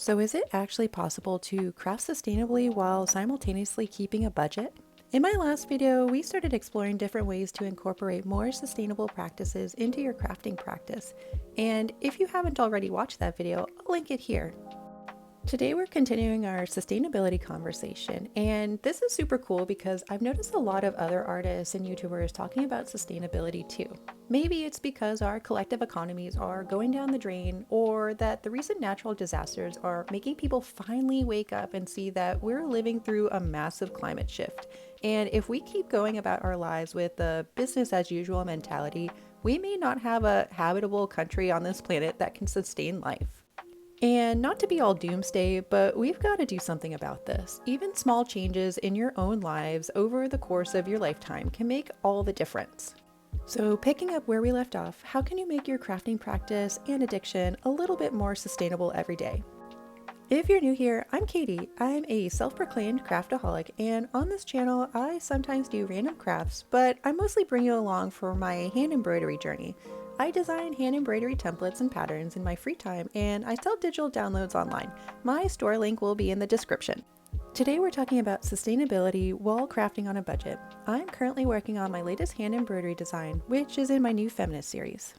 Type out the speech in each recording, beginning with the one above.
So is it actually possible to craft sustainably while simultaneously keeping a budget? In my last video, we started exploring different ways to incorporate more sustainable practices into your crafting practice. And if you haven't already watched that video, I'll link it here. Today we're continuing our sustainability conversation, and this is super cool because I've noticed a lot of other artists and YouTubers talking about sustainability too. Maybe it's because our collective economies are going down the drain, or that the recent natural disasters are making people finally wake up and see that we're living through a massive climate shift. And if we keep going about our lives with the business as usual mentality, we may not have a habitable country on this planet that can sustain life. And not to be all doomsday, but we've got to do something about this. Even small changes in your own lives over the course of your lifetime can make all the difference. So picking up where we left off, how can you make your crafting practice and addiction a little bit more sustainable every day? If you're new here, I'm Katie. I'm a self-proclaimed craftaholic, and on this channel, I sometimes do random crafts, but I mostly bring you along for my hand embroidery journey. I design hand embroidery templates and patterns in my free time, and I sell digital downloads online. My store link will be in the description. Today we're talking about sustainability while crafting on a budget. I'm currently working on my latest hand embroidery design, which is in my new feminist series.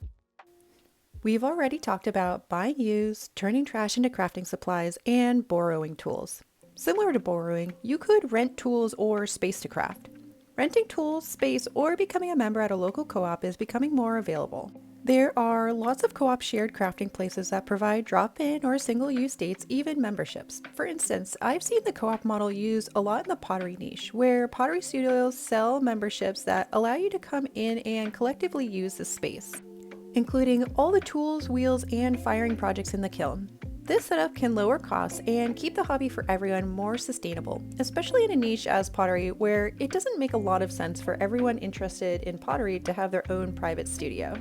We've already talked about buying used, turning trash into crafting supplies, and borrowing tools. Similar to borrowing, you could rent tools or space to craft. Renting tools, space, or becoming a member at a local co-op is becoming more available. There are lots of co-op shared crafting places that provide drop-in or single-use dates, even memberships. For instance, I've seen the co-op model used a lot in the pottery niche, where pottery studios sell memberships that allow you to come in and collectively use the space, including all the tools, wheels, and firing projects in the kiln. This setup can lower costs and keep the hobby for everyone more sustainable, especially in a niche as pottery where it doesn't make a lot of sense for everyone interested in pottery to have their own private studio.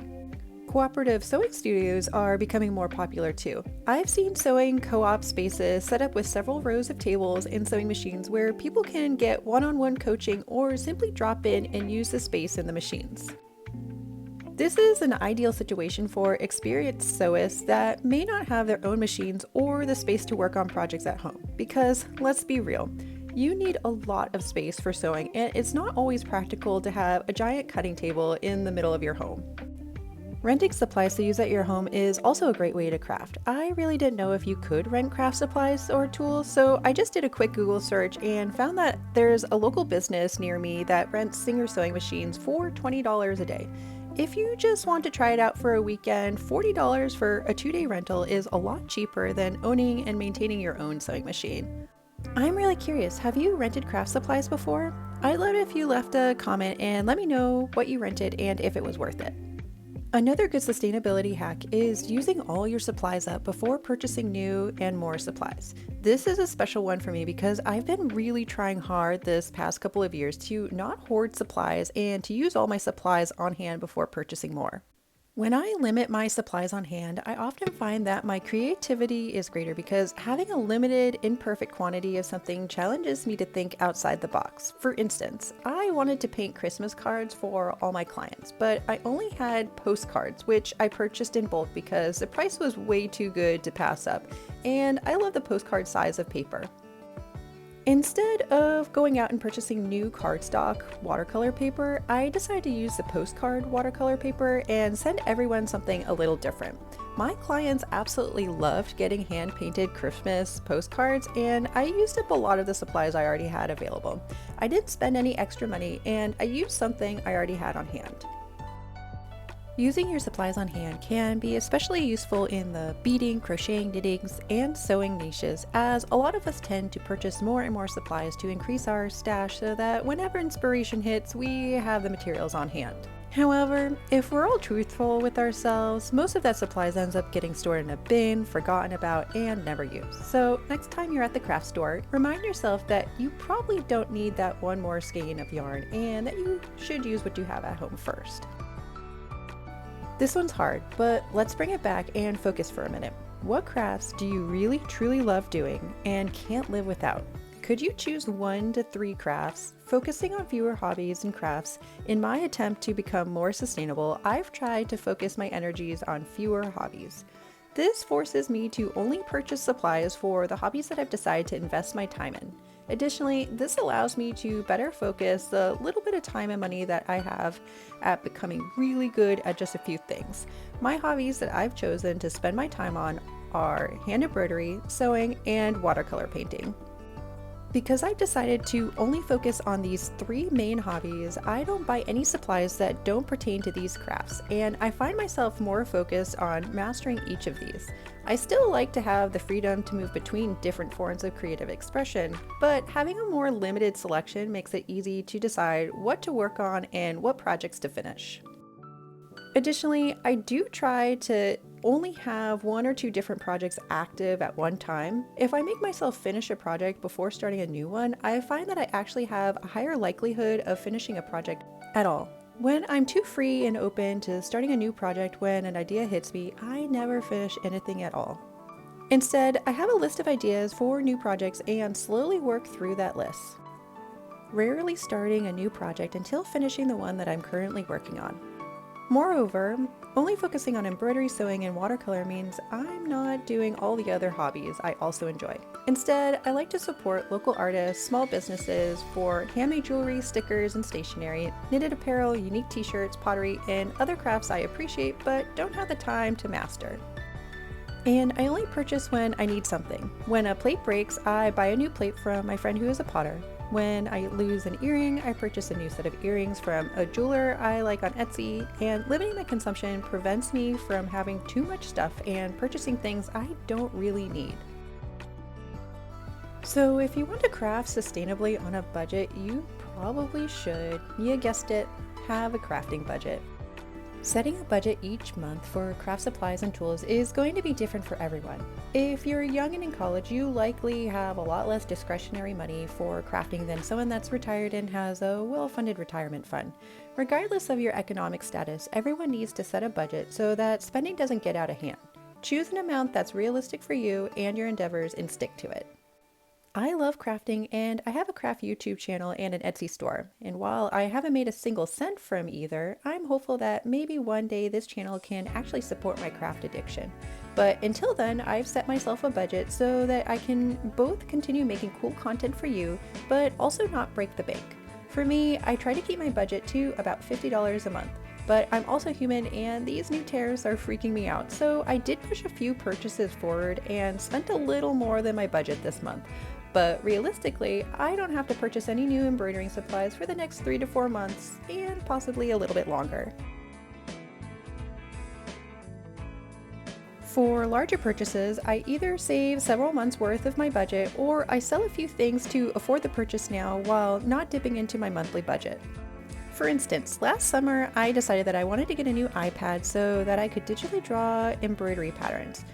Cooperative sewing studios are becoming more popular too. I've seen sewing co-op spaces set up with several rows of tables and sewing machines where people can get one-on-one coaching or simply drop in and use the space in the machines. This is an ideal situation for experienced sewists that may not have their own machines or the space to work on projects at home, because let's be real, you need a lot of space for sewing, and it's not always practical to have a giant cutting table in the middle of your home. Renting supplies to use at your home is also a great way to craft. I really didn't know if you could rent craft supplies or tools, so I just did a quick Google search and found that there's a local business near me that rents Singer sewing machines for $20 a day. If you just want to try it out for a weekend, $40 for a 2-day rental is a lot cheaper than owning and maintaining your own sewing machine. I'm really curious, have you rented craft supplies before? I'd love it if you left a comment and let me know what you rented and if it was worth it. Another good sustainability hack is using all your supplies up before purchasing new and more supplies. This is a special one for me because I've been really trying hard this past couple of years to not hoard supplies and to use all my supplies on hand before purchasing more. When I limit my supplies on hand, I often find that my creativity is greater because having a limited, imperfect quantity of something challenges me to think outside the box. For instance, I wanted to paint Christmas cards for all my clients, but I only had postcards, which I purchased in bulk because the price was way too good to pass up, and I love the postcard size of paper. Instead of going out and purchasing new cardstock watercolor paper, I decided to use the postcard watercolor paper and send everyone something a little different. My clients absolutely loved getting hand-painted Christmas postcards, and I used up a lot of the supplies I already had available. I didn't spend any extra money, and I used something I already had on hand. Using your supplies on hand can be especially useful in the beading, crocheting, knitting, and sewing niches, as a lot of us tend to purchase more and more supplies to increase our stash so that whenever inspiration hits, we have the materials on hand. However, if we're all truthful with ourselves, most of that supplies ends up getting stored in a bin, forgotten about, and never used. So next time you're at the craft store, remind yourself that you probably don't need that one more skein of yarn and that you should use what you have at home first. This one's hard, but let's bring it back and focus for a minute. What crafts do you really truly love doing and can't live without? Could you choose 1 to 3 crafts? Focusing on fewer hobbies and crafts, in my attempt to become more sustainable, I've tried to focus my energies on fewer hobbies. This forces me to only purchase supplies for the hobbies that I've decided to invest my time in. Additionally, this allows me to better focus the little bit of time and money that I have at becoming really good at just a few things. My hobbies that I've chosen to spend my time on are hand embroidery, sewing, and watercolor painting. Because I've decided to only focus on these three main hobbies, I don't buy any supplies that don't pertain to these crafts, and I find myself more focused on mastering each of these. I still like to have the freedom to move between different forms of creative expression, but having a more limited selection makes it easy to decide what to work on and what projects to finish. Additionally, I do try to only have one or two different projects active at one time. If I make myself finish a project before starting a new one, I find that I actually have a higher likelihood of finishing a project at all. When I'm too free and open to starting a new project when an idea hits me, I never finish anything at all. Instead, I have a list of ideas for new projects and slowly work through that list, rarely starting a new project until finishing the one that I'm currently working on. Moreover, only focusing on embroidery, sewing, and watercolor means I'm not doing all the other hobbies I also enjoy. Instead, I like to support local artists, small businesses for handmade jewelry, stickers, and stationery, knitted apparel, unique t-shirts, pottery, and other crafts I appreciate but don't have the time to master. And I only purchase when I need something. When a plate breaks, I buy a new plate from my friend who is a potter. When I lose an earring, I purchase a new set of earrings from a jeweler I like on Etsy, and limiting my consumption prevents me from having too much stuff and purchasing things I don't really need. So if you want to craft sustainably on a budget, you probably should, you guessed it, have a crafting budget. Setting a budget each month for craft supplies and tools is going to be different for everyone. If you're young and in college, you likely have a lot less discretionary money for crafting than someone that's retired and has a well-funded retirement fund. Regardless of your economic status, everyone needs to set a budget so that spending doesn't get out of hand. Choose an amount that's realistic for you and your endeavors and stick to it. I love crafting, and I have a craft YouTube channel and an Etsy store. And while I haven't made a single cent from either, I'm hopeful that maybe one day this channel can actually support my craft addiction. But until then, I've set myself a budget so that I can both continue making cool content for you, but also not break the bank. For me, I try to keep my budget to about $50 a month. But I'm also human and these new tariffs are freaking me out, so I did push a few purchases forward and spent a little more than my budget this month. But realistically, I don't have to purchase any new embroidering supplies for the next 3 to 4 months, and possibly a little bit longer. For larger purchases, I either save several months worth of my budget, or I sell a few things to afford the purchase now while not dipping into my monthly budget. For instance, last summer I decided that I wanted to get a new iPad so that I could digitally draw embroidery patterns.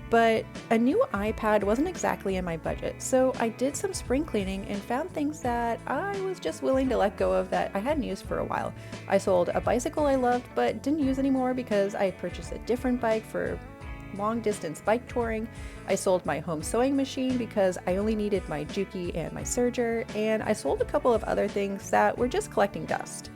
But a new iPad wasn't exactly in my budget, so I did some spring cleaning and found things that I was just willing to let go of that I hadn't used for a while. I sold a bicycle I loved but didn't use anymore because I had purchased a different bike for long distance bike touring. I sold my home sewing machine because I only needed my Juki and my serger, and I sold a couple of other things that were just collecting dust.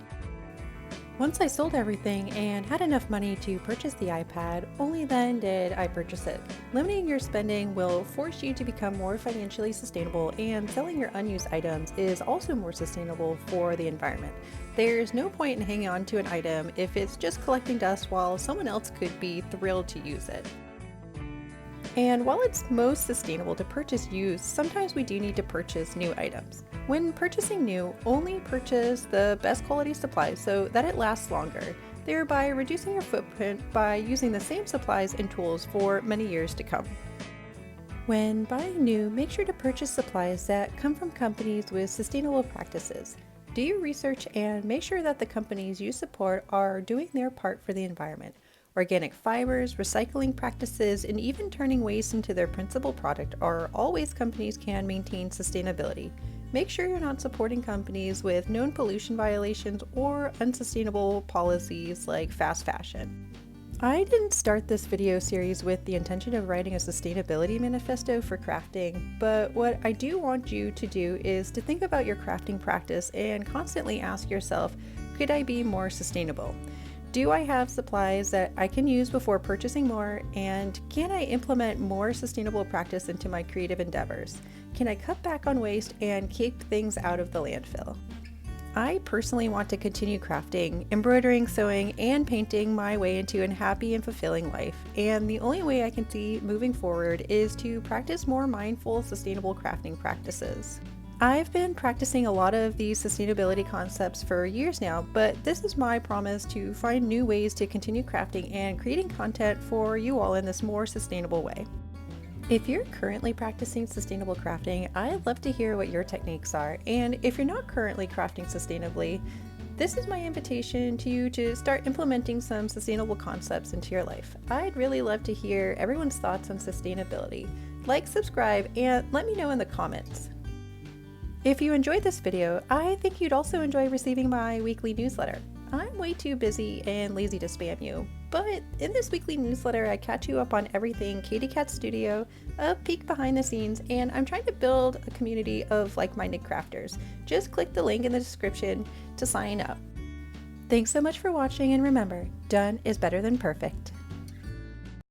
Once I sold everything and had enough money to purchase the iPad, only then did I purchase it. Limiting your spending will force you to become more financially sustainable, and selling your unused items is also more sustainable for the environment. There's no point in hanging on to an item if it's just collecting dust while someone else could be thrilled to use it. And while it's most sustainable to purchase used, sometimes we do need to purchase new items. When purchasing new, only purchase the best quality supplies so that it lasts longer, thereby reducing your footprint by using the same supplies and tools for many years to come. When buying new, make sure to purchase supplies that come from companies with sustainable practices. Do your research and make sure that the companies you support are doing their part for the environment. Organic fibers, recycling practices, and even turning waste into their principal product are all ways companies can maintain sustainability. Make sure you're not supporting companies with known pollution violations or unsustainable policies like fast fashion. I didn't start this video series with the intention of writing a sustainability manifesto for crafting, but what I do want you to do is to think about your crafting practice and constantly ask yourself, could I be more sustainable? Do I have supplies that I can use before purchasing more? And can I implement more sustainable practice into my creative endeavors? Can I cut back on waste and keep things out of the landfill? I personally want to continue crafting, embroidering, sewing, and painting my way into a happy and fulfilling life. And the only way I can see moving forward is to practice more mindful, sustainable crafting practices. I've been practicing a lot of these sustainability concepts for years now, but this is my promise to find new ways to continue crafting and creating content for you all in this more sustainable way. If you're currently practicing sustainable crafting, I'd love to hear what your techniques are. And if you're not currently crafting sustainably, this is my invitation to you to start implementing some sustainable concepts into your life. I'd really love to hear everyone's thoughts on sustainability. Like, subscribe, and let me know in the comments. If you enjoyed this video, I think you'd also enjoy receiving my weekly newsletter. I'm way too busy and lazy to spam you, but in this weekly newsletter I catch you up on everything Katie Cat Studio, a peek behind the scenes, and I'm trying to build a community of like-minded crafters. Just click the link in the description to sign up. Thanks so much for watching, and remember, done is better than perfect.